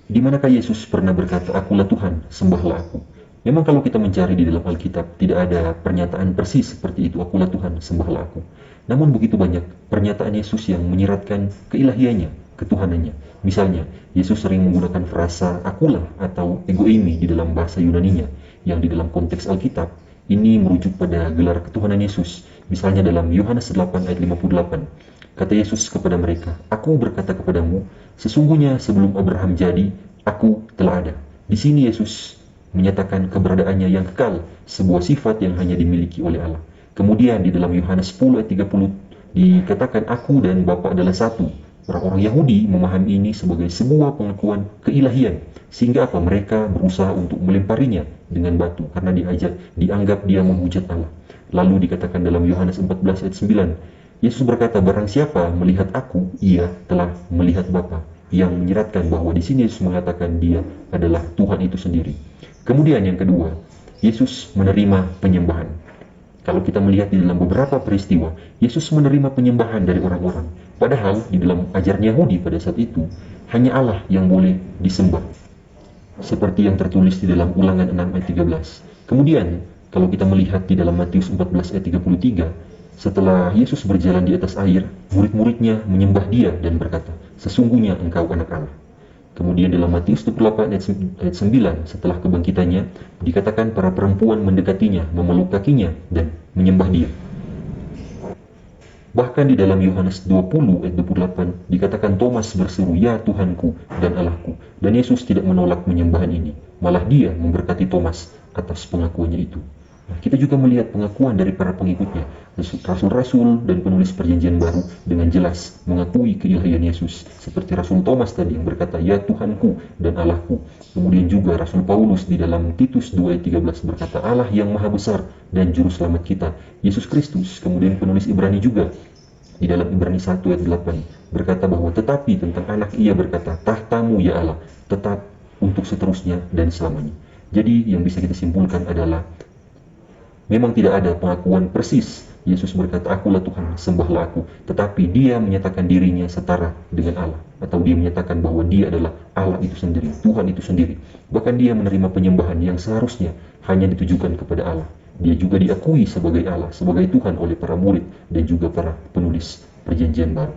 Di manakah Yesus pernah berkata, "Akulah Tuhan, sembahlah aku"? Memang kalau kita mencari di dalam Alkitab, tidak ada pernyataan persis seperti itu, "Akulah Tuhan, sembahlah aku". Namun begitu banyak pernyataan Yesus yang menyiratkan keilahiannya, ketuhanannya. Misalnya, Yesus sering menggunakan frasa akulah atau ego eimi di dalam bahasa Yunaninya, yang di dalam konteks Alkitab, ini merujuk pada gelar ketuhanan Yesus. Misalnya dalam Yohanes 8 ayat 58, kata Yesus kepada mereka, "Aku berkata kepadamu, sesungguhnya sebelum Abraham jadi, aku telah ada". Di sini Yesus menyatakan keberadaannya yang kekal, sebuah sifat yang hanya dimiliki oleh Allah. Kemudian di dalam Yohanes 10 ayat 30 dikatakan, "Aku dan Bapa adalah satu". Orang-orang Yahudi memahami ini sebagai sebuah pengakuan keilahian, sehingga apa? Mereka berusaha untuk melemparinya dengan batu karena dianggap dia menghujat Allah. Lalu dikatakan dalam Yohanes 14 ayat 9, Yesus berkata, "Barang siapa melihat aku, ia telah melihat Bapa", yang menyiratkan bahwa di sini Yesus mengatakan dia adalah Tuhan itu sendiri. Kemudian yang kedua, Yesus menerima penyembahan. Kalau kita melihat di dalam beberapa peristiwa, Yesus menerima penyembahan dari orang-orang. Padahal di dalam ajaran Yahudi pada saat itu, hanya Allah yang boleh disembah. Seperti yang tertulis di dalam Ulangan 6 ayat 13. Kemudian, kalau kita melihat di dalam Matius 14 ayat 33, setelah Yesus berjalan di atas air, murid-muridnya menyembah dia dan berkata, "Sesungguhnya engkau anak Allah". Kemudian dalam Matius 28 ayat 9, setelah kebangkitannya, dikatakan para perempuan mendekatinya, memeluk kakinya, dan menyembah dia. Bahkan di dalam Yohanes 20 ayat 28, dikatakan Thomas berseru, "Ya Tuhanku dan Allahku". Dan Yesus tidak menolak penyembahan ini. Malah dia memberkati Thomas atas pengakuannya itu. Nah, kita juga melihat pengakuan dari para pengikutnya, rasul-rasul dan penulis perjanjian baru dengan jelas mengakui keilahian Yesus. Seperti Rasul Thomas tadi yang berkata, "Ya Tuhanku dan Allahku". Kemudian juga Rasul Paulus di dalam Titus 2 ayat 13 berkata, "Allah yang maha besar dan juru selamat kita, Yesus Kristus". Kemudian penulis Ibrani juga di dalam Ibrani 1 ayat 8 berkata bahwa tetapi tentang anak ia berkata, "Tahtamu ya Allah, tetap untuk seterusnya dan selamanya". Jadi yang bisa kita simpulkan adalah memang tidak ada pengakuan persis Yesus berkata, "Akulah Tuhan, sembahlah aku". Tetapi dia menyatakan dirinya setara dengan Allah. Atau dia menyatakan bahwa dia adalah Allah itu sendiri, Tuhan itu sendiri. Bahkan dia menerima penyembahan yang seharusnya hanya ditujukan kepada Allah. Dia juga diakui sebagai Allah, sebagai Tuhan oleh para murid dan juga para penulis perjanjian baru.